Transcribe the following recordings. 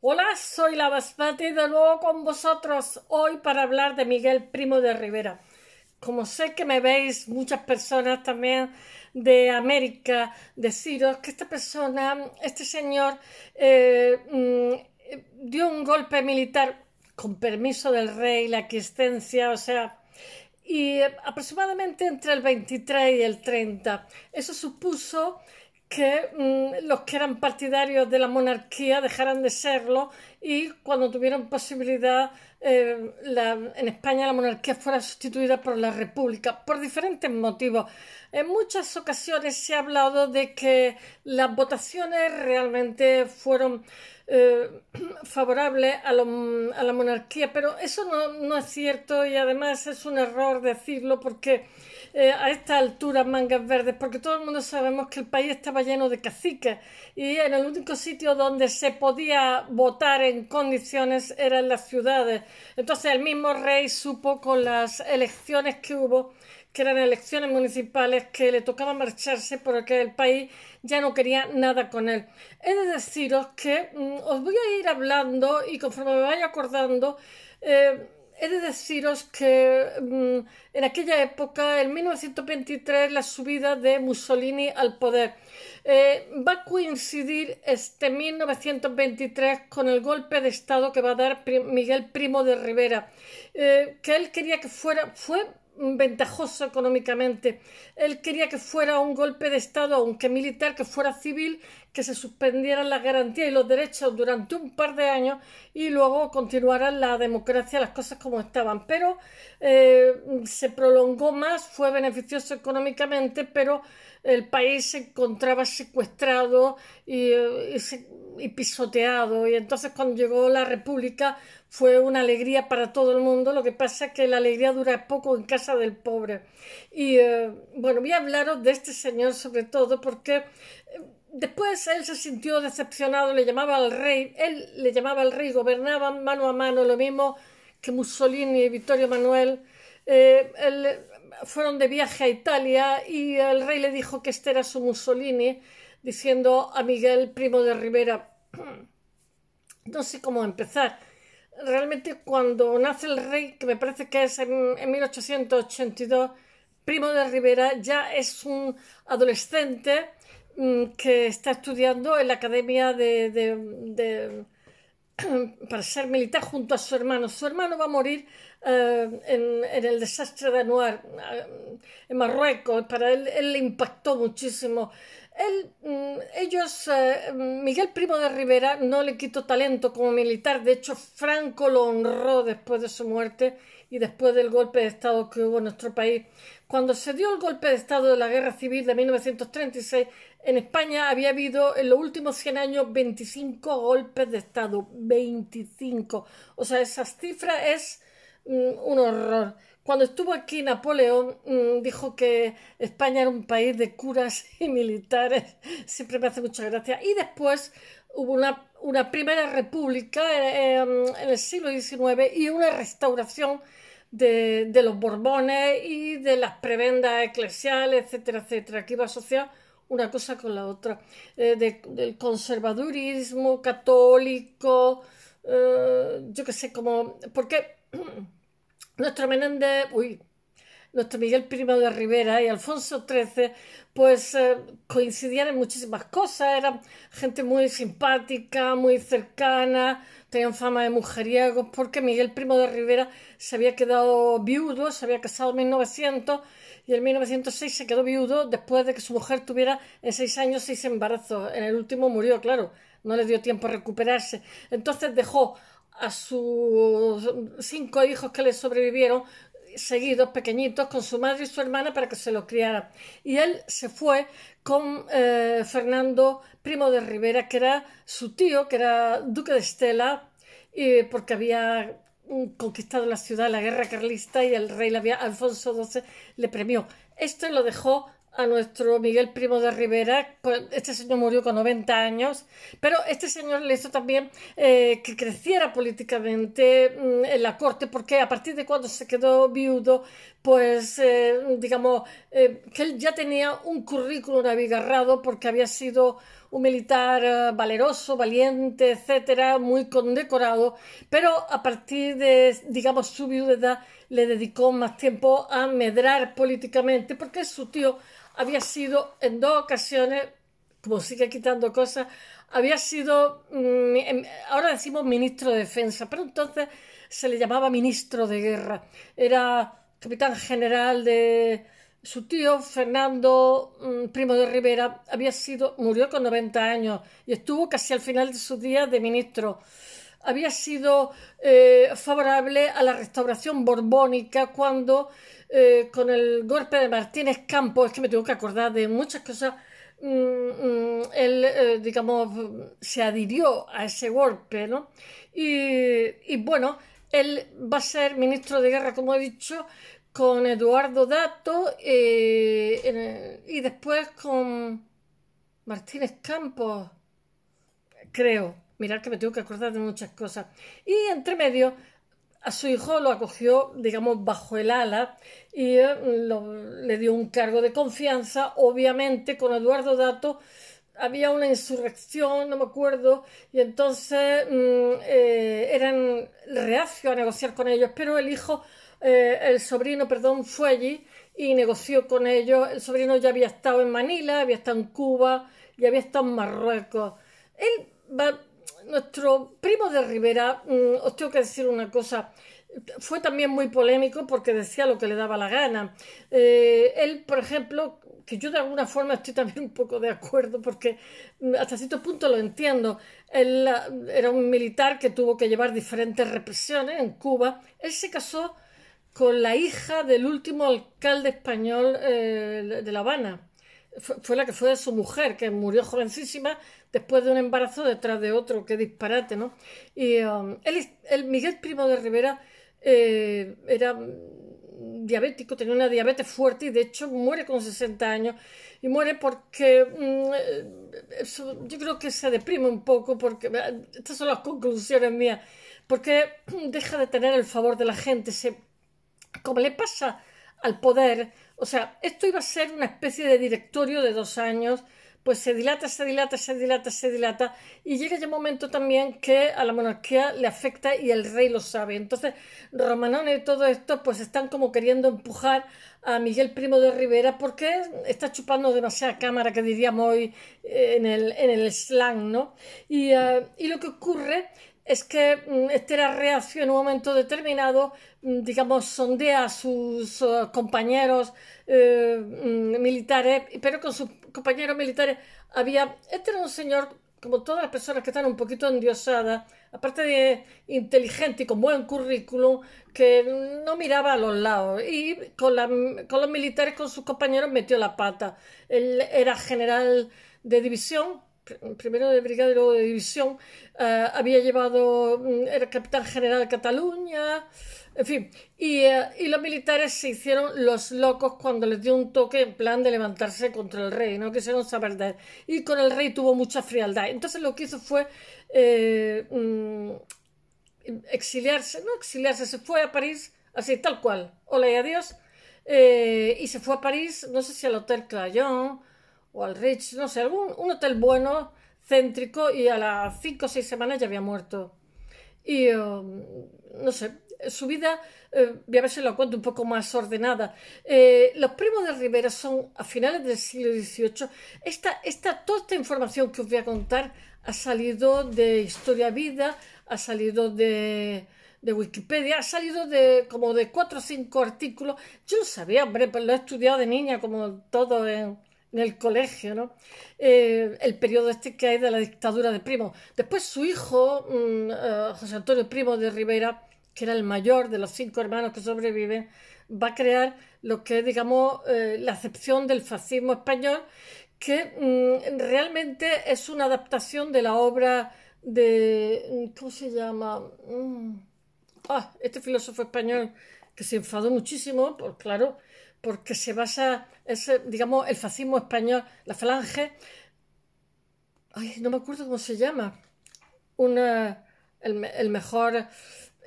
Hola, soy la Basmati de nuevo con vosotros hoy para hablar de Miguel Primo de Rivera. Como sé que me veis muchas personas también de América, deciros que este señor, dio un golpe militar con permiso del rey, la aquiescencia, o sea, y aproximadamente entre el 23 y el 30. Eso supuso que los que eran partidarios de la monarquía dejaran de serlo y cuando tuvieron posibilidad en España la monarquía fuera sustituida por la república por diferentes motivos. En muchas ocasiones se ha hablado de que las votaciones realmente fueron eh, favorables a la monarquía, pero eso no es cierto y además es un error decirlo porque a esta altura mangas verdes, porque todo el mundo sabemos que el país estaba lleno de caciques y en el único sitio donde se podía votar en condiciones era en las ciudades. Entonces el mismo rey supo con las elecciones que hubo, que eran elecciones municipales, que le tocaba marcharse porque el país ya no quería nada con él. He de deciros que os voy a ir hablando y conforme me vaya acordando, he de deciros que en aquella época, en 1923, la subida de Mussolini al poder va a coincidir este 1923 con el golpe de Estado que va a dar Miguel Primo de Rivera, que él quería que fue ventajoso económicamente. Él quería que fuera un golpe de Estado, aunque militar, que fuera civil, que se suspendieran las garantías y los derechos durante un par de años y luego continuaran la democracia, las cosas como estaban. Pero se prolongó más, fue beneficioso económicamente, pero el país se encontraba secuestrado y pisoteado. Y entonces cuando llegó la República fue una alegría para todo el mundo. Lo que pasa es que la alegría dura poco en casa del pobre. Y bueno, voy a hablaros de este señor sobre todo porque después él se sintió decepcionado, él le llamaba al rey, gobernaban mano a mano, lo mismo que Mussolini y Vittorio Emanuele. Fueron de viaje a Italia y el rey le dijo que este era su Mussolini, diciendo a Miguel Primo de Rivera, no sé cómo empezar. Realmente cuando nace el rey, que me parece que es en 1882, Primo de Rivera ya es un adolescente que está estudiando en la academia para ser militar junto a su hermano. Su hermano va a morir en el desastre de Anuar, en Marruecos. Para él le impactó muchísimo. Miguel Primo de Rivera no le quitó talento como militar. De hecho, Franco lo honró después de su muerte y después del golpe de Estado que hubo en nuestro país. Cuando se dio el golpe de Estado de la Guerra Civil de 1936, en España había habido en los últimos 100 años 25 golpes de Estado. 25. O sea, esas cifras es un horror. Cuando estuvo aquí Napoleón, dijo que España era un país de curas y militares. Siempre me hace mucha gracia. Y después hubo una primera república en el siglo XIX y una restauración de los Borbones y de las prebendas eclesiales, etcétera, etcétera, que iba asociado una cosa con la otra, del conservadurismo católico, yo qué sé, como, porque nuestro Menéndez, nuestro Miguel Primo de Rivera y Alfonso XIII, pues coincidían en muchísimas cosas, eran gente muy simpática, muy cercana, tenían fama de mujeriegos, porque Miguel Primo de Rivera se había quedado viudo, se había casado en 1900 y en 1906 se quedó viudo después de que su mujer tuviera en 6 años 6 embarazos. En el último murió, claro, no le dio tiempo a recuperarse. Entonces dejó a sus 5 hijos que le sobrevivieron seguidos, pequeñitos, con su madre y su hermana para que se los criaran. Y él se fue con Fernando Primo de Rivera, que era su tío, que era duque de Estela, porque había conquistado la ciudad en la guerra carlista y el rey Alfonso XII le premió. Esto lo dejó a nuestro Miguel Primo de Rivera. Este señor murió con 90 años, pero este señor le hizo también que creciera políticamente en la corte, porque a partir de cuando se quedó viudo, pues digamos que él ya tenía un currículum abigarrado porque había sido un militar valeroso, valiente, etcétera, muy condecorado, pero a partir de, digamos, su viudedad le dedicó más tiempo a medrar políticamente, porque su tío había sido en 2 ocasiones, como sigue quitando cosas, había sido, ahora decimos ministro de Defensa, pero entonces se le llamaba ministro de Guerra. Era capitán general de su tío, Fernando Primo de Rivera, murió con 90 años y estuvo casi al final de sus días de ministro. Había sido favorable a la restauración borbónica cuando, con el golpe de Martínez Campos, es que me tengo que acordar de muchas cosas, él, digamos, se adhirió a ese golpe, ¿no? Y bueno, él va a ser ministro de Guerra, como he dicho, con Eduardo Dato y después con Martínez Campos, creo. Mirad que me tengo que acordar de muchas cosas. Y entre medio, a su hijo lo acogió, digamos, bajo el ala y le dio un cargo de confianza. Obviamente, con Eduardo Dato había una insurrección, no me acuerdo, y entonces eran reacios a negociar con ellos, pero el sobrino, perdón, fue allí y negoció con ellos. El sobrino ya había estado en Manila, había estado en Cuba y había estado en Marruecos. Nuestro Primo de Rivera, os tengo que decir una cosa, fue también muy polémico porque decía lo que le daba la gana. Él, por ejemplo, que yo de alguna forma estoy también un poco de acuerdo porque hasta cierto punto lo entiendo. Él era un militar que tuvo que llevar diferentes represiones en Cuba. Él se casó con la hija del último alcalde español de La Habana. Fue la que fue su mujer, que murió jovencísima después de un embarazo detrás de otro. Qué disparate, ¿no? Y Miguel Primo de Rivera era diabético, tenía una diabetes fuerte y de hecho muere con 60 años. Y muere porque yo creo que se deprime un poco, porque estas son las conclusiones mías, porque deja de tener el favor de la gente, como le pasa al poder. O sea, esto iba a ser una especie de directorio de 2 años, pues se dilata, se dilata, se dilata, se dilata, y llega ya un momento también que a la monarquía le afecta y el rey lo sabe. Entonces, Romanone y todo esto, pues están como queriendo empujar a Miguel Primo de Rivera porque está chupando demasiada cámara, que diríamos hoy en el slang, ¿no? Y lo que ocurre es que este era reacio en un momento determinado, digamos, sondea a sus compañeros militares, pero con sus compañeros militares este era un señor, como todas las personas que están un poquito endiosadas, aparte de inteligente y con buen currículum, que no miraba a los lados, y con los militares, con sus compañeros, metió la pata. Él era general de división, primero de brigada y luego de división, era capitán general de Cataluña, en fin, y los militares se hicieron los locos cuando les dio un toque en plan de levantarse contra el rey, no quisieron saber de él, y con el rey tuvo mucha frialdad. Entonces lo que hizo fue exiliarse, no exiliarse, se fue a París, así tal cual, hola y adiós, y se fue a París, no sé si al Hotel Crayon o al Ritz, no sé, un hotel bueno, céntrico, y a las 5 o 6 semanas ya había muerto. Y no sé, su vida, voy a ver si lo cuento un poco más ordenada. Los Primos de Rivera son a finales del siglo XVIII. Toda esta información que os voy a contar ha salido de Historia Vida, ha salido de Wikipedia, ha salido como de 4 o 5 artículos. Yo lo sabía, hombre, pues lo he estudiado de niña, como todo en el colegio, ¿no? El periodo este que hay de la dictadura de Primo. Después su hijo, José Antonio Primo de Rivera, que era el mayor de los 5 hermanos que sobreviven, va a crear lo que es, digamos, la acepción del fascismo español, que realmente es una adaptación de la obra de... ¿Cómo se llama? Este filósofo español que se enfadó muchísimo, pues claro, porque se basa, digamos, el fascismo español, la falange, no me acuerdo cómo se llama, el mejor,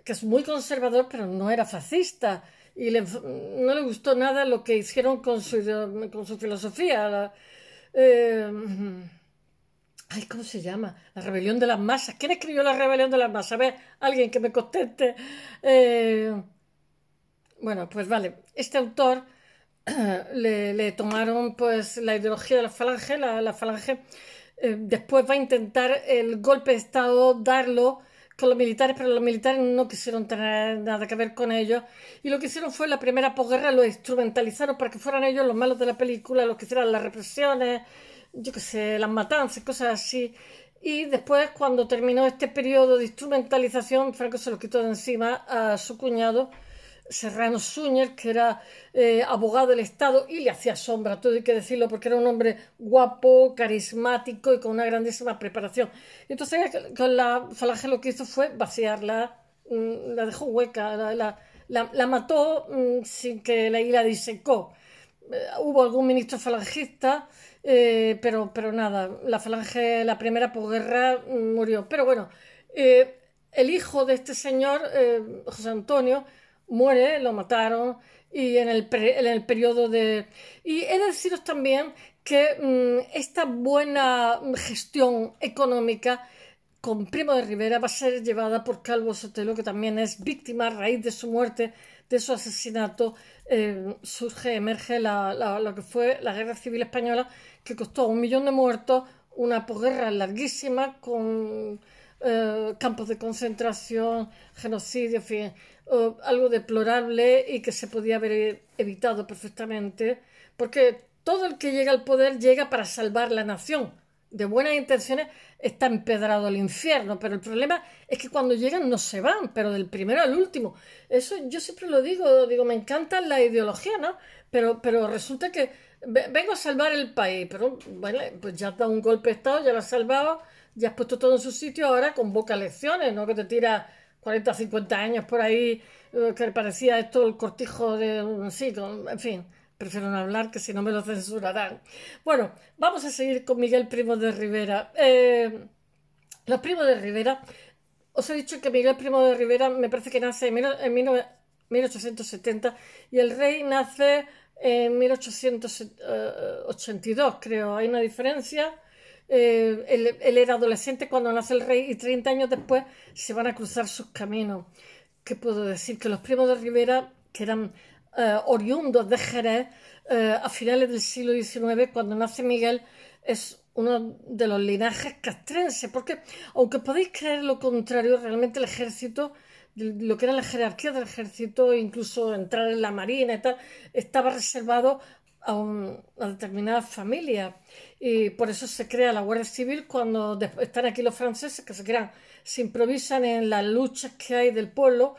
que es muy conservador, pero no era fascista, y no le gustó nada lo que hicieron con su filosofía. Ay, ¿cómo se llama? La rebelión de las masas. ¿Quién escribió la rebelión de las masas? A ver, alguien que me conteste. Eh, bueno, pues vale. Este autor le tomaron pues la ideología de la falange. La falange después va a intentar el golpe de Estado darlo con los militares, pero los militares no quisieron tener nada que ver con ellos. Y lo que hicieron fue la primera posguerra, lo instrumentalizaron para que fueran ellos los malos de la película, los que hicieran las represiones, yo qué sé, las matanzas, cosas así. Y después, cuando terminó este periodo de instrumentalización, Franco se lo quitó de encima a su cuñado, Serrano Suñer, que era abogado del Estado y le hacía sombra, todo hay que decirlo, porque era un hombre guapo, carismático y con una grandísima preparación. Y entonces con la falange lo que hizo fue vaciarla, la dejó hueca, la mató sin que y la disecó. Hubo algún ministro falangista, pero nada, la falange, la primera posguerra, murió. Pero bueno, el hijo de este señor, José Antonio, muere, lo mataron, y en el periodo de... Y he de deciros también que esta buena gestión económica con Primo de Rivera va a ser llevada por Calvo Sotelo, que también es víctima a raíz de su muerte, de su asesinato, emerge lo que fue la Guerra Civil Española, que costó 1 millón de muertos, una posguerra larguísima con campos de concentración, genocidio, en fin, algo deplorable y que se podía haber evitado perfectamente, porque todo el que llega al poder llega para salvar la nación. De buenas intenciones está empedrado al infierno, pero el problema es que cuando llegan no se van, pero del primero al último. Eso yo siempre lo digo, me encanta la ideología, ¿no? Pero resulta que vengo a salvar el país, pero bueno, pues ya has dado un golpe de Estado, ya lo has salvado, ya has puesto todo en su sitio, ahora convoca elecciones, ¿no? Que te tira 40 50 años por ahí, que parecía esto el cortijo de un sitio, en fin. Prefiero no hablar, que si no me lo censurarán. Bueno, vamos a seguir con Miguel Primo de Rivera. Los Primos de Rivera, os he dicho que Miguel Primo de Rivera me parece que nace en 1870 y el rey nace en 1882, creo. Hay una diferencia. Él era adolescente cuando nace el rey y 30 años después se van a cruzar sus caminos. ¿Qué puedo decir? Que los Primos de Rivera, que eran oriundos de Jerez, a finales del siglo XIX, cuando nace Miguel, es uno de los linajes castrenses, porque aunque podéis creer lo contrario, realmente el ejército, lo que era la jerarquía del ejército, incluso entrar en la marina y tal, estaba reservado a determinadas familias, y por eso se crea la Guardia Civil cuando están aquí los franceses, que se improvisan en las luchas que hay del pueblo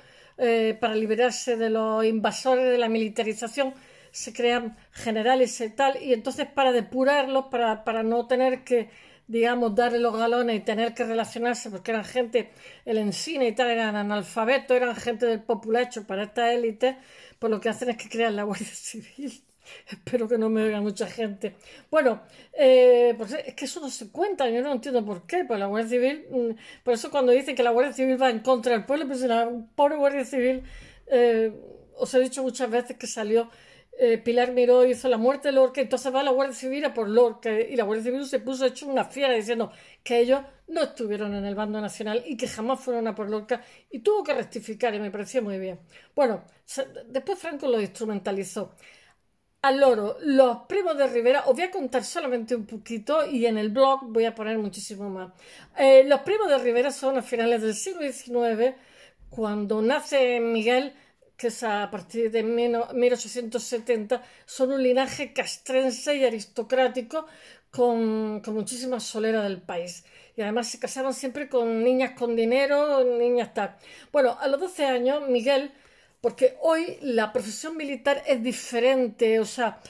para liberarse de los invasores de la militarización. Se crean generales y tal, y entonces para depurarlos, para no tener que, digamos, darle los galones y tener que relacionarse, porque eran gente, el Encina y tal, eran analfabetos, eran gente del populacho para esta élite, pues lo que hacen es que crean la Guardia Civil. Espero que no me oiga mucha gente. Bueno, pues es que eso no se cuenta, yo no entiendo por qué. Pues la Guardia Civil, por eso cuando dicen que la Guardia Civil va en contra del pueblo, pues la pobre Guardia Civil, os he dicho muchas veces que salió Pilar Miró, hizo la muerte de Lorca, entonces va la Guardia Civil a por Lorca, y la Guardia Civil se puso hecho una fiera diciendo que ellos no estuvieron en el bando nacional y que jamás fueron a por Lorca, y tuvo que rectificar y me pareció muy bien. Bueno, después Franco lo instrumentalizó. Al loro, los Primos de Rivera, os voy a contar solamente un poquito y en el blog voy a poner muchísimo más. Los Primos de Rivera son a finales del siglo XIX, cuando nace Miguel, que es a partir de 1870, son un linaje castrense y aristocrático con muchísima solera del país. Y además se casaban siempre con niñas con dinero, niñas tal. Bueno, a los 12 años, Miguel, porque hoy la profesión militar es diferente, o sea,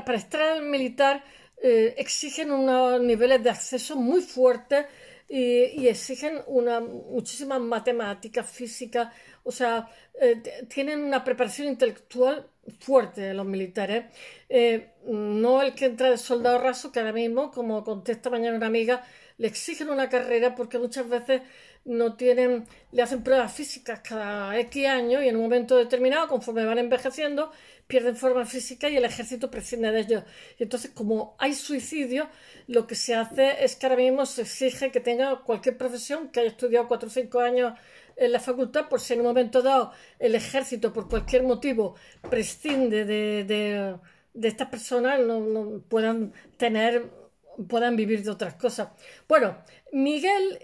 para estar en el militar exigen unos niveles de acceso muy fuertes y exigen muchísimas matemáticas, física, o sea, tienen una preparación intelectual fuerte los militares. No el que entra de soldado raso, que ahora mismo, como contesta mañana una amiga, le exigen una carrera porque muchas veces no tienen, le hacen pruebas físicas cada X años y en un momento determinado, conforme van envejeciendo, pierden forma física y el ejército prescinde de ellos. Y entonces, como hay suicidio, lo que se hace es que ahora mismo se exige que tenga cualquier profesión, que haya estudiado 4 o 5 años en la facultad, por si en un momento dado el ejército, por cualquier motivo, prescinde de estas personas, no puedan vivir de otras cosas. Bueno, Miguel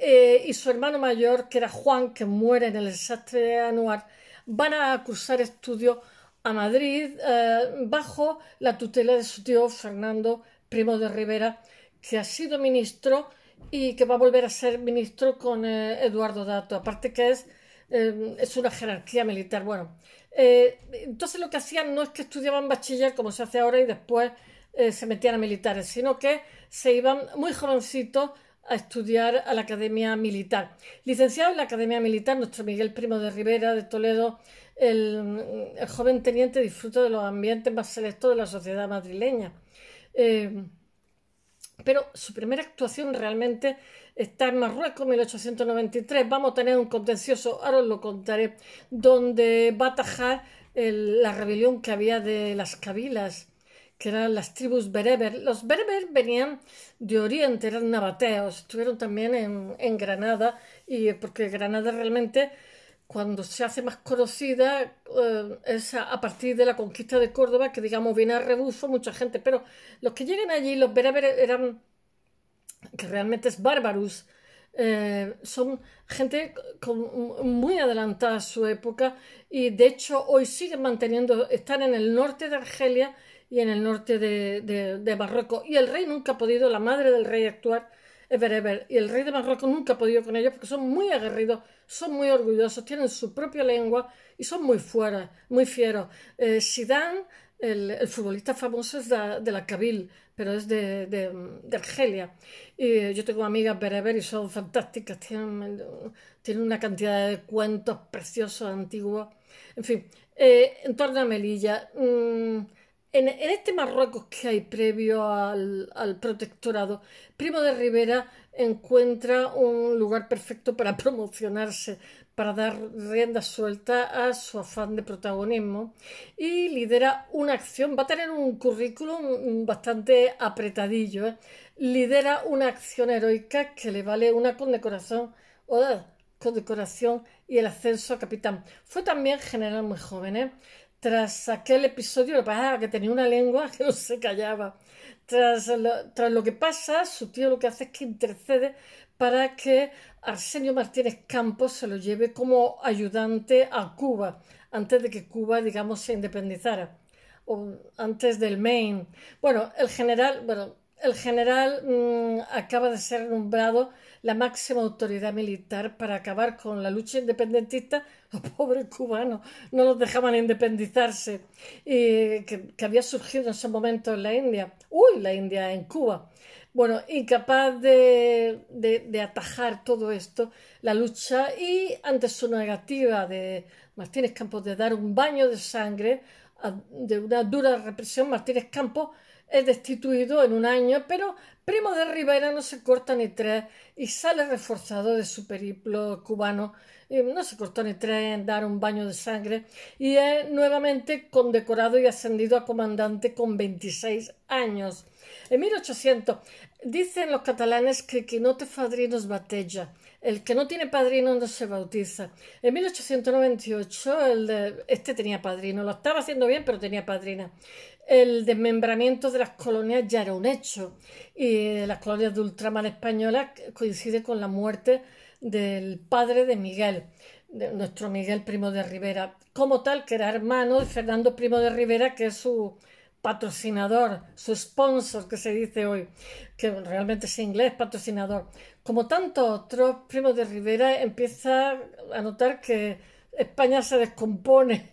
y su hermano mayor, que era Juan, que muere en el desastre de Anuar, van a cursar estudios a Madrid bajo la tutela de su tío Fernando Primo de Rivera, que ha sido ministro y que va a volver a ser ministro con Eduardo Dato. Aparte que es una jerarquía militar. Bueno, entonces lo que hacían no es que estudiaban bachiller como se hace ahora y después se metían a militares, sino que se iban muy jovencitos a estudiar a la Academia Militar. Licenciado en la Academia Militar, nuestro Miguel Primo de Rivera de Toledo, el joven teniente disfruta de los ambientes más selectos de la sociedad madrileña. Pero su primera actuación realmente está en Marruecos, 1893. Vamos a tener un contencioso, ahora os lo contaré, donde va a atajar la rebelión que había de las cabilas, que eran las tribus bereber. Los bereber venían de Oriente, eran nabateos, estuvieron también en Granada, y porque Granada realmente, cuando se hace más conocida, es a partir de la conquista de Córdoba, que digamos viene a rebufo mucha gente, pero los que llegan allí, los bereber eran, que realmente es bárbaros, son gente muy adelantada a su época y de hecho hoy siguen manteniendo, están en el norte de Argelia y en el norte de Marruecos, y el rey nunca ha podido, la madre del rey actual es bereber, y el rey de Marruecos nunca ha podido con ellos porque son muy aguerridos, son muy orgullosos, tienen su propia lengua y son muy fuera, muy fieros. Zidane, el futbolista famoso, es de la Kabil, pero es de Argelia. Y yo tengo amigas bereber y son fantásticas, tienen una cantidad de cuentos preciosos, antiguos. En fin, en torno a Melilla. En este Marruecos que hay previo al protectorado, Primo de Rivera encuentra un lugar perfecto para promocionarse, para dar rienda suelta a su afán de protagonismo, y lidera una acción, va a tener un currículum bastante apretadillo, lidera una acción heroica que le vale una condecoración y el ascenso a capitán. Fue también general muy joven, Tras aquel episodio, lo que pasa es que tenía una lengua que no se callaba. Tras lo que pasa, su tío lo que hace es que intercede para que Arsenio Martínez Campos se lo lleve como ayudante a Cuba, antes de que Cuba, digamos, se independizara, o antes del Maine. Bueno, el general acaba de ser nombrado la máxima autoridad militar para acabar con la lucha independentista. Los pobres cubanos no los dejaban independizarse, que había surgido en ese momento en la India. La India en Cuba. Bueno, incapaz de atajar todo esto, la lucha, y ante su negativa de Martínez Campos de dar un baño de sangre, de una dura represión, Martínez Campos es destituido en un año, pero Primo de Rivera no se corta ni tres y sale reforzado de su periplo cubano. No se cortó ni tres en dar un baño de sangre y es nuevamente condecorado y ascendido a comandante con 26 años. En 1800 dicen los catalanes que qui no té padrinos batella. El que no tiene padrino no se bautiza. En 1898 este tenía padrino, lo estaba haciendo bien, pero tenía padrina. El desmembramiento de las colonias ya era un hecho, y las colonias de ultramar españolas coincide con la muerte del padre de Miguel, de nuestro Miguel Primo de Rivera, como tal, que era hermano de Fernando Primo de Rivera, que es su patrocinador, su sponsor, que se dice hoy, que realmente es inglés, patrocinador. Como tantos otros, Primo de Rivera empieza a notar que España se descompone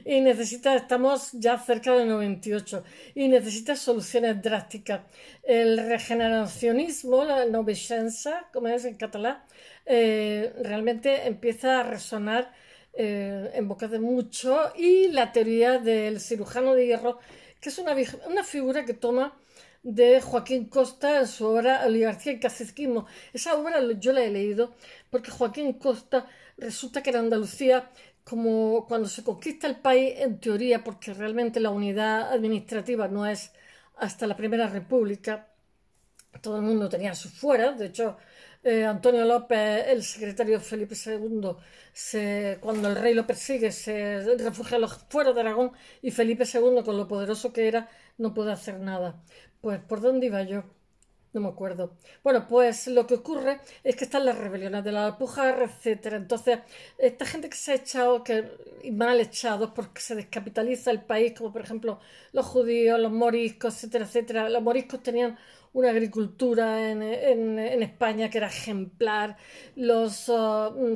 y estamos ya cerca del 98 y necesita soluciones drásticas. El regeneracionismo, la novecenza, como es en catalán, realmente empieza a resonar en boca de muchos, y la teoría del cirujano de hierro, que es una figura que toma de Joaquín Costa en su obra Oligarquía y Caciquismo. Esa obra yo la he leído porque Joaquín Costa resulta que en Andalucía, como cuando se conquista el país, en teoría, porque realmente la unidad administrativa no es hasta la Primera República, todo el mundo tenía sus fueras. De hecho, Antonio López, el secretario de Felipe II, cuando el rey lo persigue, se refugia a los fueros de Aragón, y Felipe II, con lo poderoso que era, no puede hacer nada. Pues, ¿por dónde iba yo? No me acuerdo. Bueno, pues lo que ocurre es que están las rebeliones de la Alpujarra, etcétera. Entonces, esta gente que se ha echado, y mal echados, porque se descapitaliza el país, como por ejemplo los judíos, los moriscos, etcétera, etcétera. Los moriscos tenían una agricultura en España que era ejemplar. Los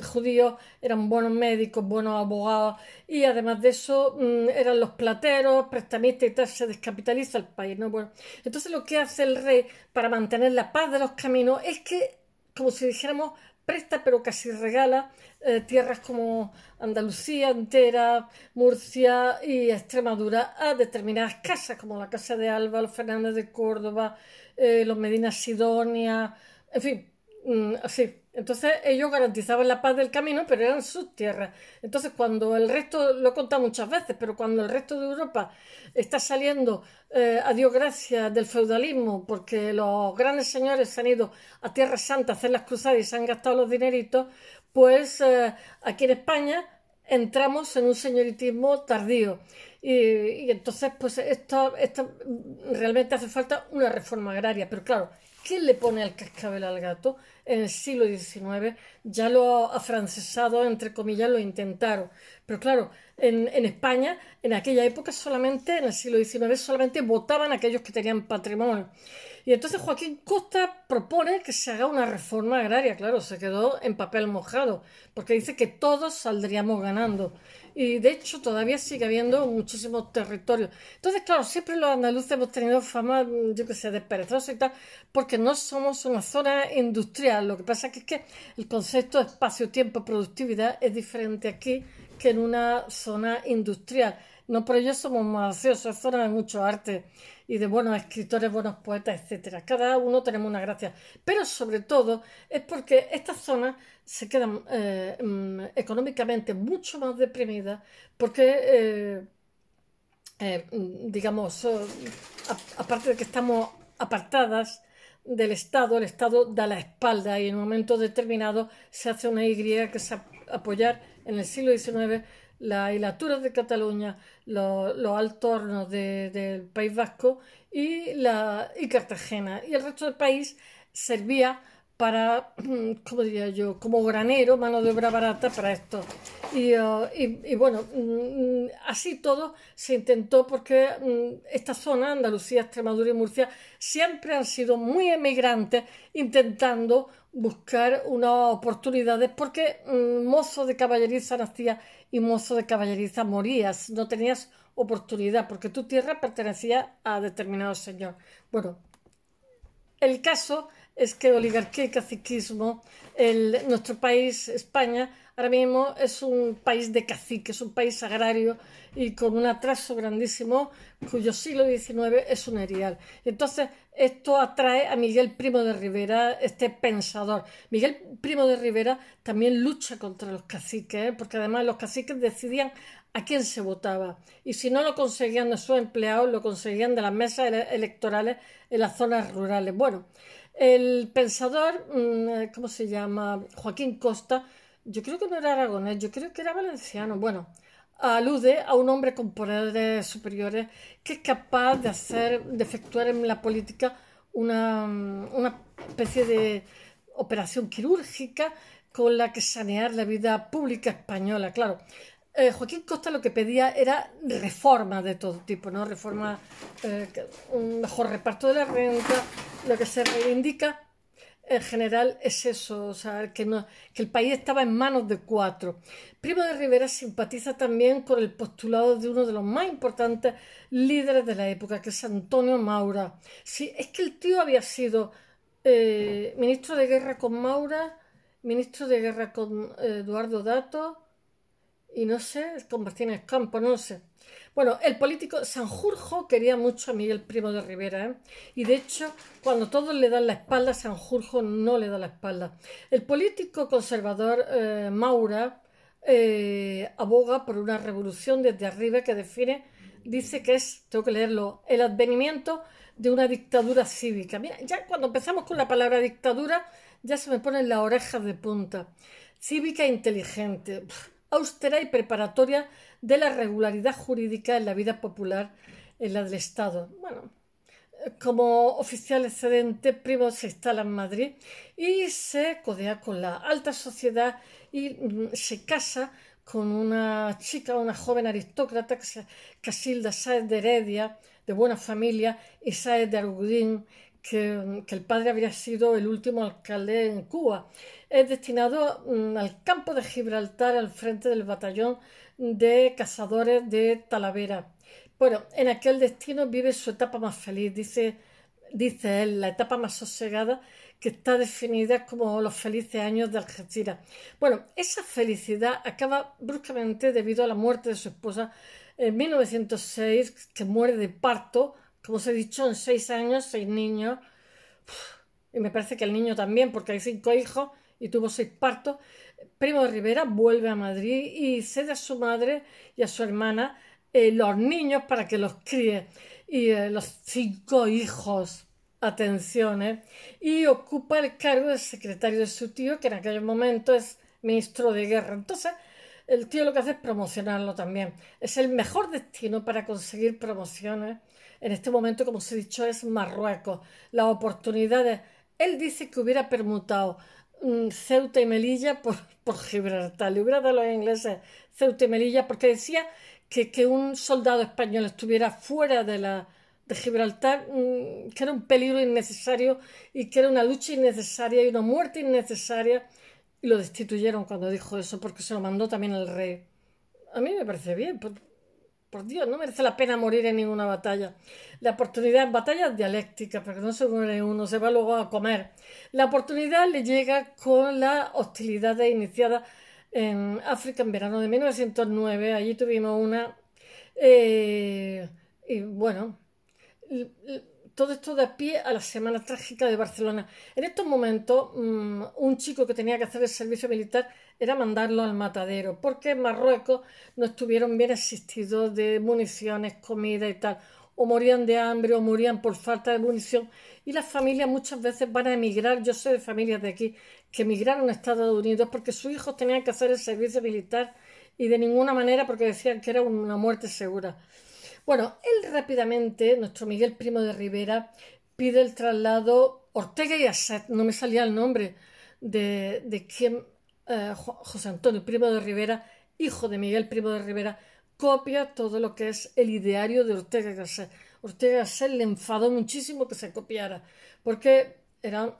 judíos eran buenos médicos, buenos abogados, y además de eso eran los plateros, prestamistas y tal. Se descapitaliza el país, ¿no? Bueno, entonces lo que hace el rey para mantener la paz de los caminos es que, como si dijéramos, presta pero casi regala tierras como Andalucía entera, Murcia y Extremadura a determinadas casas, como la casa de Alba, los Fernández de Córdoba, los Medina Sidonia, en fin, así. Entonces ellos garantizaban la paz del camino, pero eran sus tierras. Entonces cuando el resto, lo he contado muchas veces, pero cuando el resto de Europa está saliendo, a Dios gracias, del feudalismo, porque los grandes señores se han ido a Tierra Santa a hacer las cruzadas y se han gastado los dineritos, pues aquí en España entramos en un señoritismo tardío. Y entonces, pues esto realmente hace falta una reforma agraria. Pero claro, ¿quién le pone el cascabel al gato? En el siglo XIX ya lo afrancesados, entre comillas, lo intentaron. Pero claro, en España, en aquella época solamente, en el siglo XIX, solamente votaban aquellos que tenían patrimonio. Y entonces Joaquín Costa propone que se haga una reforma agraria. Claro, se quedó en papel mojado, porque dice que todos saldríamos ganando. Y de hecho todavía sigue habiendo muchísimos territorios. Entonces, claro, siempre los andaluces hemos tenido fama, yo que sé, de perezosos y tal, porque no somos una zona industrial. Lo que pasa es que el concepto de espacio-tiempo, productividad es diferente aquí que en una zona industrial. No por ello somos más ociosos, es zona de mucho arte y de buenos escritores, buenos poetas, etcétera. Cada uno tenemos una gracia. Pero sobre todo es porque estas zonas se quedan económicamente mucho más deprimidas porque, digamos, aparte de que estamos apartadas del Estado, el Estado da la espalda y en un momento determinado se hace una Y que es apoyar en el siglo XIX las hilaturas de Cataluña, los altos hornos del País Vasco y Cartagena. Y el resto del país servía para, ¿cómo diría yo?, como granero, mano de obra barata para esto. Y bueno, así todo se intentó porque esta zona, Andalucía, Extremadura y Murcia, siempre han sido muy emigrantes intentando buscar unas oportunidades porque mozo de caballeriza nacía y mozo de caballeriza morías, no tenías oportunidad porque tu tierra pertenecía a determinado señor. Bueno, el caso es que oligarquía y caciquismo, nuestro país, España, ahora mismo es un país de caciques, un país agrario y con un atraso grandísimo, cuyo siglo XIX es un erial. Entonces, esto atrae a Miguel Primo de Rivera, este pensador. Miguel Primo de Rivera también lucha contra los caciques, porque además los caciques decidían a quién se votaba. Y si no lo conseguían de sus empleados, lo conseguían de las mesas electorales en las zonas rurales. Bueno, el pensador, ¿cómo se llama? Joaquín Costa, yo creo que no era aragonés, yo creo que era valenciano. Bueno, alude a un hombre con poderes superiores que es capaz de efectuar en la política una especie de operación quirúrgica con la que sanear la vida pública española. Claro, Joaquín Costa lo que pedía era reforma de todo tipo, ¿no? Reforma, un mejor reparto de la renta. Lo que se reivindica en general es eso, o sea, que el país estaba en manos de cuatro. Primo de Rivera simpatiza también con el postulado de uno de los más importantes líderes de la época, que es Antonio Maura. Sí, es que el tío había sido ministro de guerra con Maura, ministro de guerra con Eduardo Dato y no sé, convertir en campo, no sé. Bueno, el político Sanjurjo quería mucho a Miguel Primo de Rivera, ¿eh? Y de hecho, cuando todos le dan la espalda, Sanjurjo no le da la espalda. El político conservador Maura aboga por una revolución desde arriba que define, dice que es, tengo que leerlo, el advenimiento de una dictadura cívica. Mira, ya cuando empezamos con la palabra dictadura, ya se me ponen las orejas de punta. Cívica e inteligente, austera y preparatoria de la regularidad jurídica en la vida popular, en la del Estado. Bueno, como oficial excedente, Primo se instala en Madrid y se codea con la alta sociedad y se casa con una chica, una joven aristócrata, Casilda Sáez de Heredia, de buena familia, y Sáez de Argudín, que el padre habría sido el último alcalde en Cuba. Es destinado al campo de Gibraltar al frente del batallón de cazadores de Talavera. Bueno, en aquel destino vive su etapa más feliz, dice él, la etapa más sosegada, que está definida como los felices años de Algeciras. Bueno, esa felicidad acaba bruscamente debido a la muerte de su esposa en 1906, que muere de parto, como os he dicho, en 6 años, 6 niños, y me parece que el niño también, porque hay 5 hijos y tuvo 6 partos. Primo de Rivera vuelve a Madrid y cede a su madre y a su hermana los niños para que los críe. Y los 5 hijos, atención, y ocupa el cargo de secretario de su tío, que en aquel momento es ministro de guerra. Entonces, el tío lo que hace es promocionarlo también. Es el mejor destino para conseguir promociones. En este momento, como os he dicho, es Marruecos. Las oportunidades. Él dice que hubiera permutado Ceuta y Melilla por Gibraltar. Le hubiera dado a los ingleses Ceuta y Melilla porque decía que un soldado español estuviera fuera de Gibraltar, que era un peligro innecesario y que era una lucha innecesaria y una muerte innecesaria. Y lo destituyeron cuando dijo eso porque se lo mandó también el rey. A mí me parece bien. Por Dios, no merece la pena morir en ninguna batalla. La oportunidad en batallas dialécticas, porque no se muere uno, se va luego a comer. La oportunidad le llega con las hostilidades iniciadas en África en verano de 1909. Allí tuvimos una. Y bueno, todo esto da pie a la Semana Trágica de Barcelona. En estos momentos, un chico que tenía que hacer el servicio militar era mandarlo al matadero, porque en Marruecos no estuvieron bien asistidos de municiones, comida y tal. O morían de hambre o morían por falta de munición. Y las familias muchas veces van a emigrar. Yo sé de familias de aquí que emigraron a Estados Unidos porque sus hijos tenían que hacer el servicio militar y de ninguna manera porque decían que era una muerte segura. Bueno, él rápidamente, nuestro Miguel Primo de Rivera, pide el traslado Ortega y Gasset, no me salía el nombre de quien José Antonio Primo de Rivera, hijo de Miguel Primo de Rivera, copia todo lo que es el ideario de Ortega y Gasset. Ortega y Gasset le enfadó muchísimo que se copiara, porque era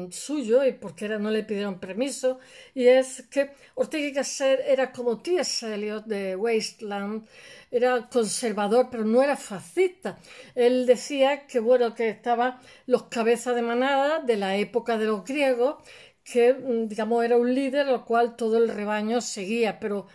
suyo y porque no le pidieron permiso. Y es que Ortega y Gasset era como T.S. Eliot de Wasteland, era conservador, pero no era fascista. Él decía que, bueno, que estaban los cabezas de manada de la época de los griegos, que, digamos, era un líder al cual todo el rebaño seguía, pero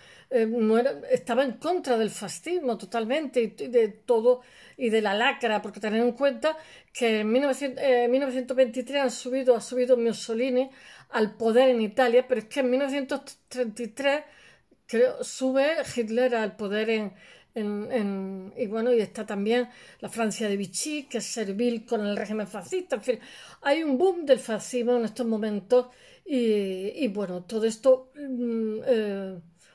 no estaba en contra del fascismo totalmente y de todo y de la lacra, porque tener en cuenta que en 1923 ha subido Mussolini al poder en Italia, pero es que en 1933 creo, sube Hitler al poder y bueno, y está también la Francia de Vichy, que es servil con el régimen fascista. En fin, hay un boom del fascismo en estos momentos y bueno, todo esto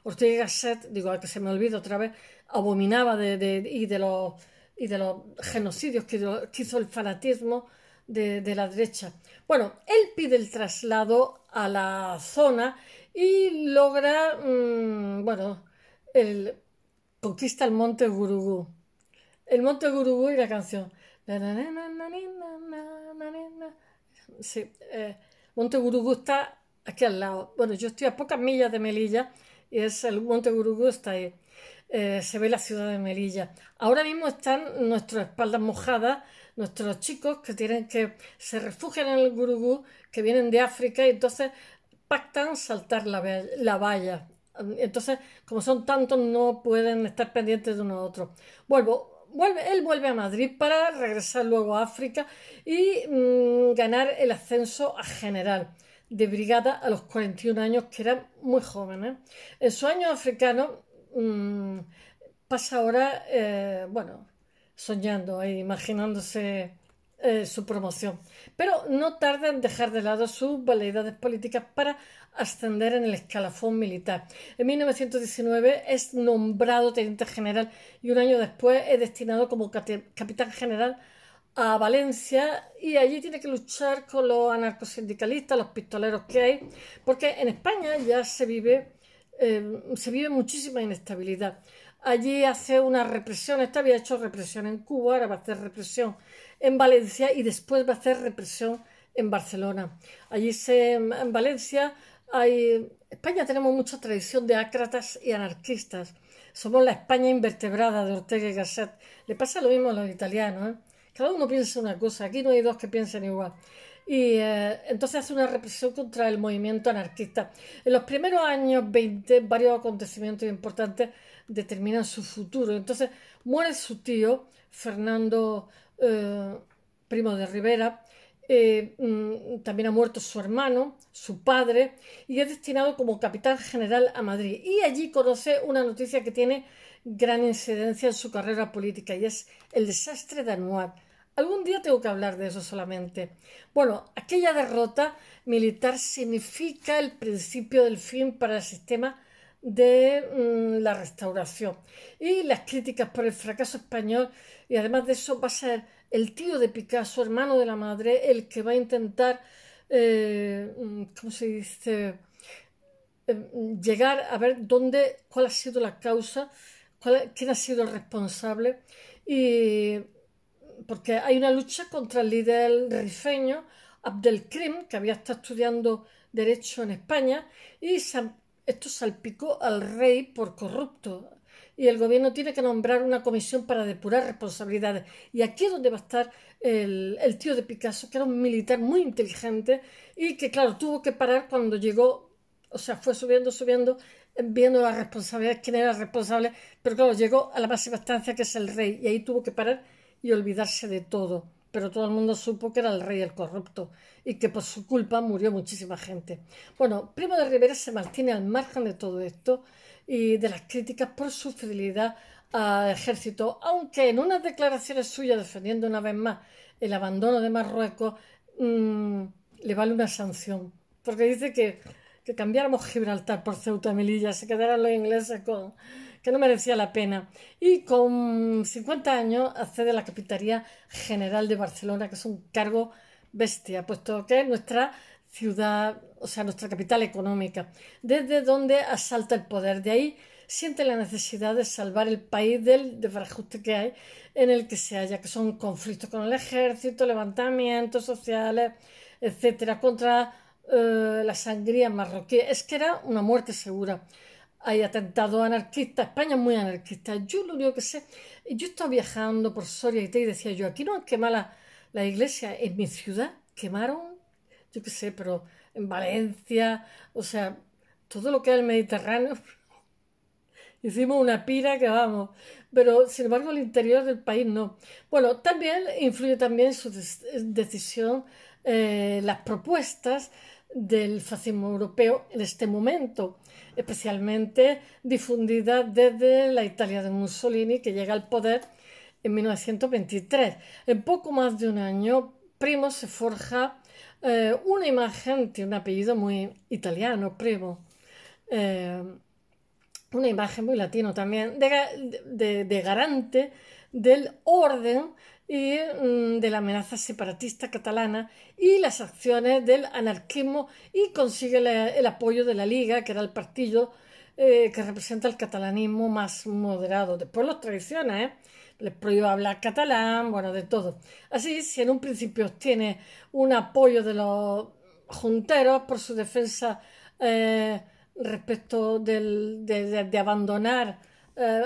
Ortega y Gasset, digo, que se me olvida otra vez, abominaba y de los genocidios que hizo el fanatismo de la derecha. Bueno, él pide el traslado a la zona y logra, bueno, conquista el Monte Gurugú. El Monte Gurugú y la canción. Sí, Monte Gurugú está aquí al lado. Bueno, yo estoy a pocas millas de Melilla y el Monte Gurugú está ahí. Se ve la ciudad de Melilla. Ahora mismo están nuestras espaldas mojadas, nuestros chicos que se refugian en el Gurugú, que vienen de África y entonces pactan saltar la valla. Entonces, como son tantos, no pueden estar pendientes de uno a otro. Él vuelve a Madrid para regresar luego a África y ganar el ascenso a general de brigada a los 41 años, que era muy joven, ¿eh? En su año africano pasa ahora, bueno, soñando e imaginándose su promoción, pero no tarda en dejar de lado sus veleidades políticas para ascender en el escalafón militar. En 1919 es nombrado teniente general y un año después es destinado como capitán general a Valencia, y allí tiene que luchar con los anarcosindicalistas, los pistoleros que hay, porque en España ya se vive muchísima inestabilidad. Allí hace una represión, había hecho represión en Cuba, ahora va a hacer represión en Valencia y después va a hacer represión en Barcelona. En Valencia España tenemos mucha tradición de ácratas y anarquistas. Somos la España invertebrada de Ortega y Gasset. Le pasa lo mismo a los italianos, ¿eh? Cada uno piensa una cosa, aquí no hay dos que piensen igual. Y entonces hace una represión contra el movimiento anarquista. En los primeros años 20, varios acontecimientos importantes determinan su futuro. Entonces muere su tío, Fernando Primo de Rivera. También ha muerto su hermano, su padre, y es destinado como capitán general a Madrid. Y allí conoce una noticia que tiene gran incidencia en su carrera política, y es el desastre de Anual. Algún día tengo que hablar de eso solamente. Bueno, aquella derrota militar significa el principio del fin para el sistema de la restauración. Y las críticas por el fracaso español, y además de eso va a ser el tío de Picasso, hermano de la madre, el que va a intentar, ¿cómo se dice?, llegar a ver cuál ha sido la causa, quién ha sido el responsable, y porque hay una lucha contra el líder rifeño Abdelkrim, que había estado estudiando Derecho en España, y esto salpicó al rey por corrupto. Y el gobierno tiene que nombrar una comisión para depurar responsabilidades. Y aquí es donde va a estar el tío de Picasso, que era un militar muy inteligente y que, claro, tuvo que parar cuando llegó, o sea, fue subiendo, viendo la responsabilidad, quién era el responsable, pero claro, llegó a la máxima instancia, que es el rey, y ahí tuvo que parar y olvidarse de todo. Pero todo el mundo supo que era el rey el corrupto y que por su culpa murió muchísima gente. Bueno, Primo de Rivera se mantiene al margen de todo esto y de las críticas por su fidelidad al ejército, aunque en unas declaraciones suyas defendiendo una vez más el abandono de Marruecos le vale una sanción, porque dice que cambiáramos Gibraltar por Ceuta y Melilla, se quedaran los ingleses con que no merecía la pena. Y con 50 años accede a la Capitanía General de Barcelona, que es un cargo bestia, puesto que es nuestra ciudad, o sea, nuestra capital económica, desde donde asalta el poder. De ahí siente la necesidad de salvar el país del desbarajuste que hay, en el que se halla, que son conflictos con el ejército, levantamientos sociales, etcétera, contra la sangría marroquí. Es que era una muerte segura. Hay atentados anarquistas, España es muy anarquista. Yo lo único que sé, yo estaba viajando por Soria y decía yo, aquí no han quemado la iglesia, en mi ciudad quemaron, yo qué sé, pero en Valencia, o sea, todo lo que es el Mediterráneo, hicimos una pira que vamos, pero sin embargo el interior del país no. Bueno, también influye también su decisión, las propuestas del fascismo europeo en este momento, especialmente difundida desde la Italia de Mussolini, que llega al poder en 1923. En poco más de un año, Primo se forja una imagen, tiene un apellido muy italiano, Primo, una imagen muy latino también, de garante del orden y de la amenaza separatista catalana y las acciones del anarquismo, y consigue el apoyo de la Liga, que era el partido que representa el catalanismo más moderado. Después los traiciona, les prohíbe hablar catalán, bueno, de todo. Así, si en un principio obtiene un apoyo de los junteros por su defensa respecto de abandonar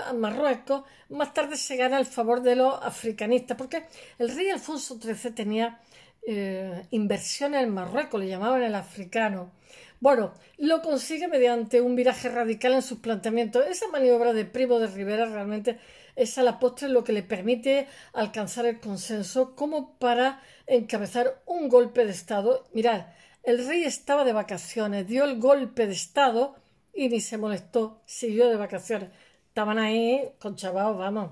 a Marruecos, más tarde se gana el favor de los africanistas, porque el rey Alfonso XIII tenía inversiones en Marruecos, le llamaban el africano. Bueno, lo consigue mediante un viraje radical en sus planteamientos. Esa maniobra de Primo de Rivera realmente es a la postre lo que le permite alcanzar el consenso como para encabezar un golpe de Estado. Mirad, el rey estaba de vacaciones, dio el golpe de Estado y ni se molestó, siguió de vacaciones. Estaban ahí conchavados, vamos.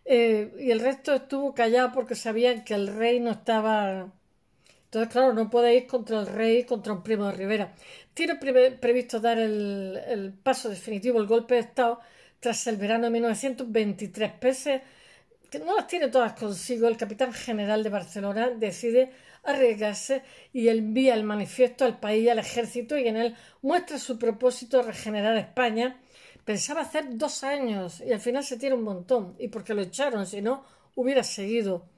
Y el resto estuvo callado porque sabían que el rey no estaba. Entonces, claro, no puede ir contra el rey, contra un Primo de Rivera. Tiene previsto dar el paso definitivo, el golpe de Estado, tras el verano de 1923. Pese que no las tiene todas consigo, el capitán general de Barcelona decide arriesgarse y envía el manifiesto al país y al ejército y en él muestra su propósito de regenerar España. Pensaba hacer 2 años y al final se tira un montón. Y porque lo echaron, si no, hubiera seguido.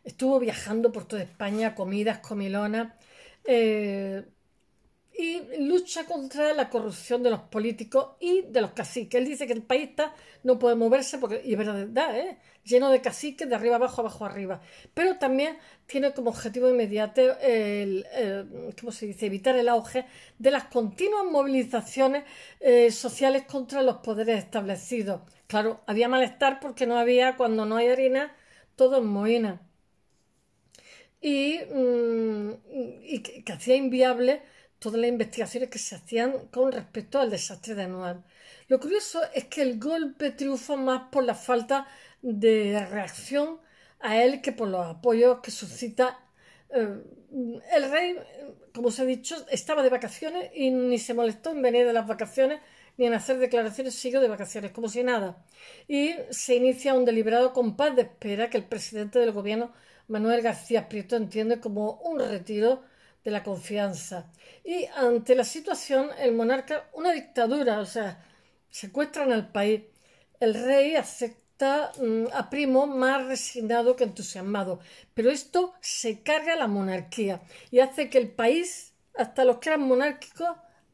Estuvo viajando por toda España, comidas, comilonas, y lucha contra la corrupción de los políticos y de los caciques. Él dice que el país no puede moverse, porque, y es verdad, lleno de caciques de arriba abajo, abajo arriba. Pero también tiene como objetivo inmediato ¿cómo se dice? Evitar el auge de las continuas movilizaciones sociales contra los poderes establecidos. Claro, había malestar porque cuando no hay harina, todo es mohina. Y que hacía inviable todas las investigaciones que se hacían con respecto al desastre de Anual. Lo curioso es que el golpe triunfa más por la falta de reacción a él que por los apoyos que suscita. El rey, como os he dicho, estaba de vacaciones y ni se molestó en venir de las vacaciones ni en hacer declaraciones, siguió de vacaciones, como si nada. Y se inicia un deliberado compás de espera que el presidente del gobierno, Manuel García Prieto, entiende como un retiro de la confianza. Y ante la situación, el monarca, una dictadura, o sea, secuestran al país. El rey acepta a Primo más resignado que entusiasmado. Pero esto se carga a la monarquía y hace que el país, hasta los que eran monárquicos,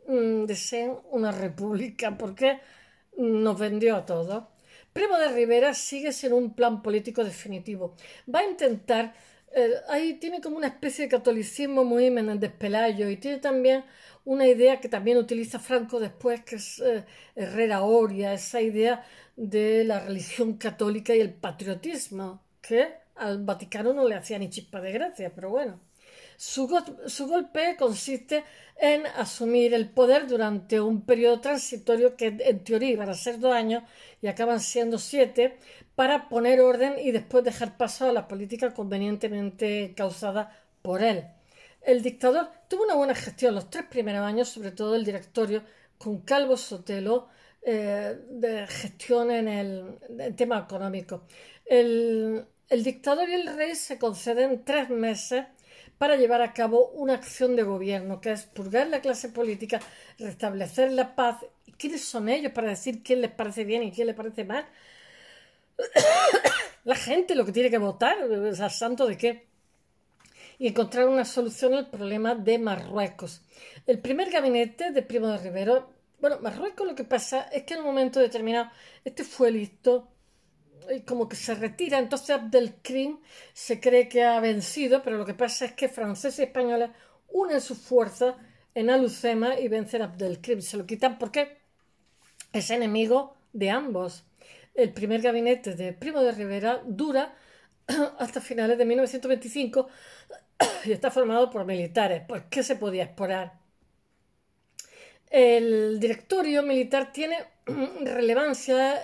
deseen una república, porque nos vendió a todos. Primo de Rivera sigue sin un plan político definitivo. Va a intentar, ahí tiene como una especie de catolicismo muy Menéndez Pelayo y tiene también una idea que también utiliza Franco después, que es Herrera Oria, esa idea de la religión católica y el patriotismo, que al Vaticano no le hacía ni chispa de gracia, pero bueno. Su golpe consiste en asumir el poder durante un periodo transitorio que en teoría iban a ser 2 años y acaban siendo 7, para poner orden y después dejar paso a la política convenientemente causada por él. El dictador tuvo una buena gestión los 3 primeros años, sobre todo el directorio, con Calvo Sotelo, de gestión en el tema económico. El dictador y el rey se conceden 3 meses para llevar a cabo una acción de gobierno, que es purgar la clase política, restablecer la paz. ¿Quiénes son ellos para decir quién les parece bien y quién les parece mal? La gente lo que tiene que votar, ¿al santo de qué? Y encontrar una solución al problema de Marruecos. El primer gabinete de Primo de Rivera, bueno, Marruecos, lo que pasa es que en un momento determinado fue listo, y como que se retira, entonces Abdelkrim se cree que ha vencido, pero lo que pasa es que franceses y españoles unen sus fuerzas en Alucema y vencen a Abdelkrim. Se lo quitan porque es enemigo de ambos. El primer gabinete de Primo de Rivera dura hasta finales de 1925 y está formado por militares. Pues, ¿qué se podía esperar? El directorio militar tiene relevancia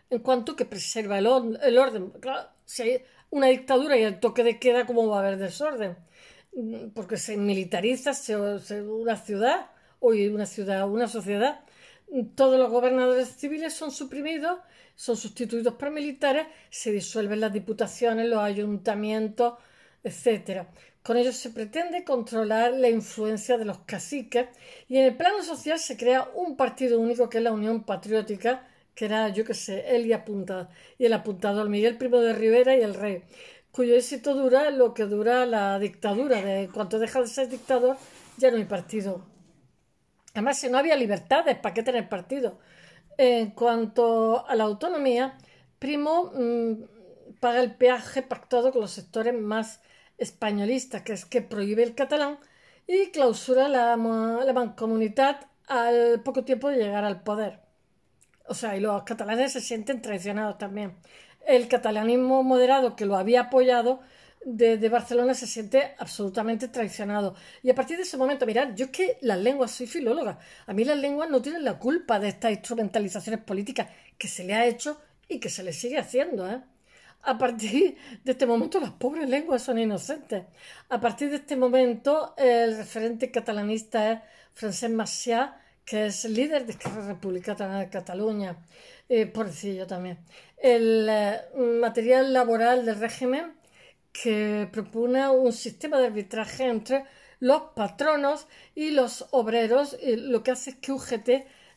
en cuanto que preserva el orden. Claro, si hay una dictadura y el toque de queda, ¿cómo va a haber desorden? Porque se militariza una ciudad, una sociedad. Todos los gobernadores civiles son suprimidos, son sustituidos por militares, se disuelven las diputaciones, los ayuntamientos, etc. Con ello se pretende controlar la influencia de los caciques y en el plano social se crea un partido único que es la Unión Patriótica, que era, yo qué sé, él y el apuntador Miguel Primo de Rivera y el rey, cuyo éxito dura lo que dura la dictadura. De cuanto deja de ser dictador, ya no hay partido. Además, si no había libertades, ¿para qué tener partido? En cuanto a la autonomía, Primo paga el peaje pactado con los sectores más españolistas, que es que prohíbe el catalán y clausura la Mancomunitat al poco tiempo de llegar al poder. O sea, y los catalanes se sienten traicionados también. El catalanismo moderado que lo había apoyado de Barcelona se siente absolutamente traicionado. Y a partir de ese momento, mirad, yo es que las lenguas, soy filóloga, a mí las lenguas no tienen la culpa de estas instrumentalizaciones políticas que se le ha hecho y que se le sigue haciendo, ¿eh? A partir de este momento las pobres lenguas son inocentes. A partir de este momento el referente catalanista es Francesc Macià, que es líder de Esquerra Republicana de Cataluña, pobrecillo también. El material laboral del régimen que propone un sistema de arbitraje entre los patronos y los obreros, y lo que hace es que UGT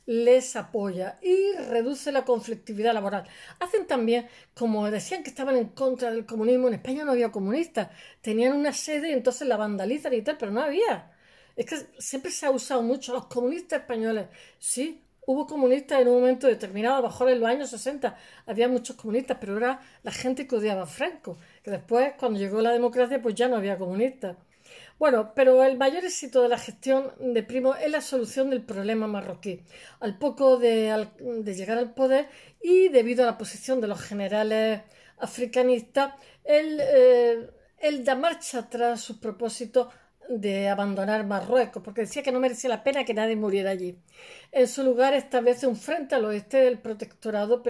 les apoya y reduce la conflictividad laboral. Hacen también, como decían que estaban en contra del comunismo, en España no había comunistas, tenían una sede y entonces la vandalizan y tal, pero no había. Es que siempre se ha usado mucho los comunistas españoles. Sí, hubo comunistas en un momento determinado, a lo mejor en los años 60 había muchos comunistas, pero era la gente que odiaba a Franco, que después, cuando llegó la democracia, pues ya no había comunistas. Bueno, pero el mayor éxito de la gestión de Primo es la solución del problema marroquí. Al poco de llegar al poder y debido a la posición de los generales africanistas, él da marcha atrás sus propósitos de abandonar Marruecos, porque decía que no merecía la pena que nadie muriera allí. En su lugar establece un frente al oeste del protectorado,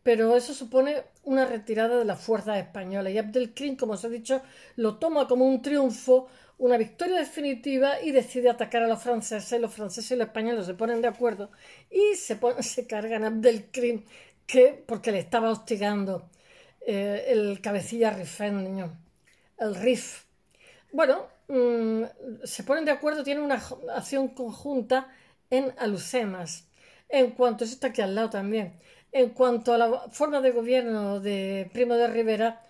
pero eso supone una retirada de las fuerzas españolas. Y Abdelkrim, como os he dicho, lo toma como un triunfo, una victoria definitiva y decide atacar a los franceses. Los franceses y los españoles se ponen de acuerdo y se cargan a Abdelkrim, porque le estaba hostigando el cabecilla rifeño, el RIF. Bueno, se ponen de acuerdo, tienen una acción conjunta en Alhucemas. En cuanto, eso está aquí al lado también, en cuanto a la forma de gobierno de Primo de Rivera,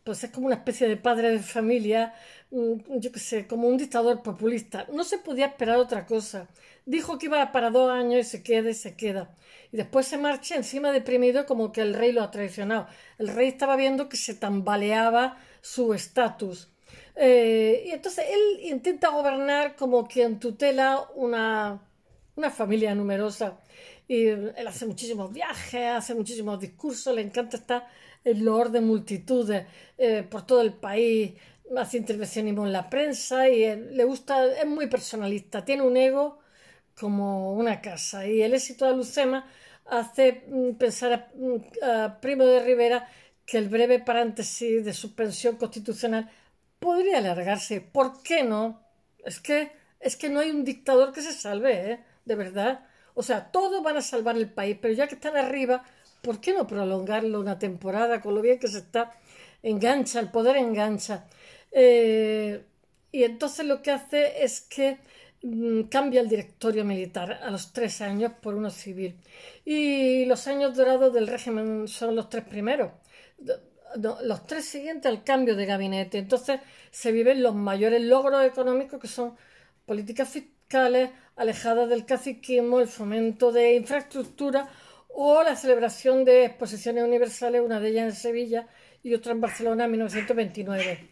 pues es como una especie de padre de familia, yo qué sé, como un dictador populista. No se podía esperar otra cosa. Dijo que iba para 2 años y se queda y se queda. Y después se marcha encima deprimido como que el rey lo ha traicionado. El rey estaba viendo que se tambaleaba su estatus. Y entonces él intenta gobernar como quien tutela una familia numerosa. Y él hace muchísimos viajes, hace muchísimos discursos, le encanta estar en loor de multitudes por todo el país, hace intervencionismo en la prensa y le gusta, es muy personalista, tiene un ego como una casa. Y el éxito de Lucema hace pensar a Primo de Rivera que el breve paréntesis de suspensión constitucional podría alargarse. ¿Por qué no? Es que no hay un dictador que se salve, ¿eh? De verdad. O sea, todos van a salvar el país, pero ya que están arriba, ¿por qué no prolongarlo una temporada con lo bien que se está? Engancha, el poder engancha. Y entonces lo que hace es que cambia el directorio militar a los 3 años por uno civil. Y los años dorados del régimen son los 3 primeros. Los 3 siguientes al cambio de gabinete. Entonces se viven los mayores logros económicos, que son políticas fiscales alejadas del caciquismo, el fomento de infraestructura o la celebración de exposiciones universales, una de ellas en Sevilla y otra en Barcelona en 1929.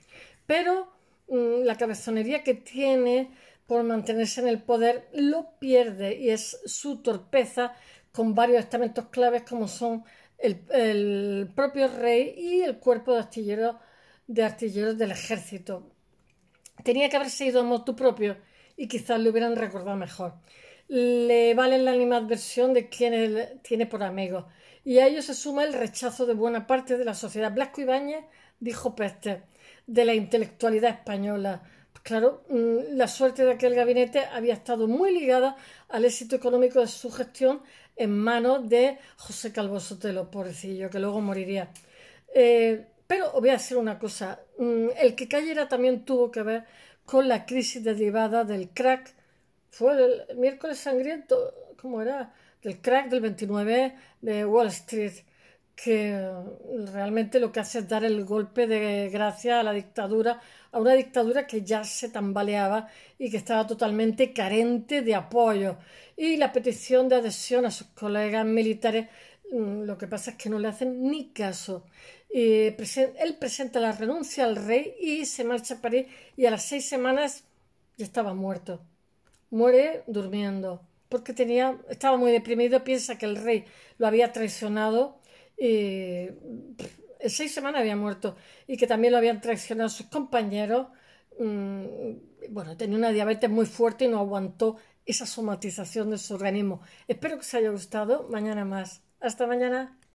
Pero la cabezonería que tiene por mantenerse en el poder lo pierde, y es su torpeza con varios estamentos claves como son el propio rey y el cuerpo de artilleros del ejército. Tenía que haberse ido a motu propio y quizás lo hubieran recordado mejor. Le vale la animadversión de quien él tiene por amigo, y a ello se suma el rechazo de buena parte de la sociedad. Blasco Ibáñez dijo peste de la intelectualidad española. Claro, la suerte de aquel gabinete había estado muy ligada al éxito económico de su gestión en manos de José Calvo Sotelo, pobrecillo, que luego moriría. Pero os voy a decir una cosa, el que cayera también tuvo que ver con la crisis derivada del crack, fue el miércoles sangriento, ¿cómo era? Del crack del 29 de Wall Street, que realmente lo que hace es dar el golpe de gracia a la dictadura, a una dictadura que ya se tambaleaba y que estaba totalmente carente de apoyo. Y la petición de adhesión a sus colegas militares, lo que pasa es que no le hacen ni caso. Él presenta la renuncia al rey y se marcha a París, y a las 6 semanas y estaba muerto. Muere durmiendo, porque estaba muy deprimido, piensa que el rey lo había traicionado y en 6 semanas había muerto y que también lo habían traicionado sus compañeros. Bueno, tenía una diabetes muy fuerte y no aguantó esa somatización de su organismo. Espero que os haya gustado. Mañana más. Hasta mañana.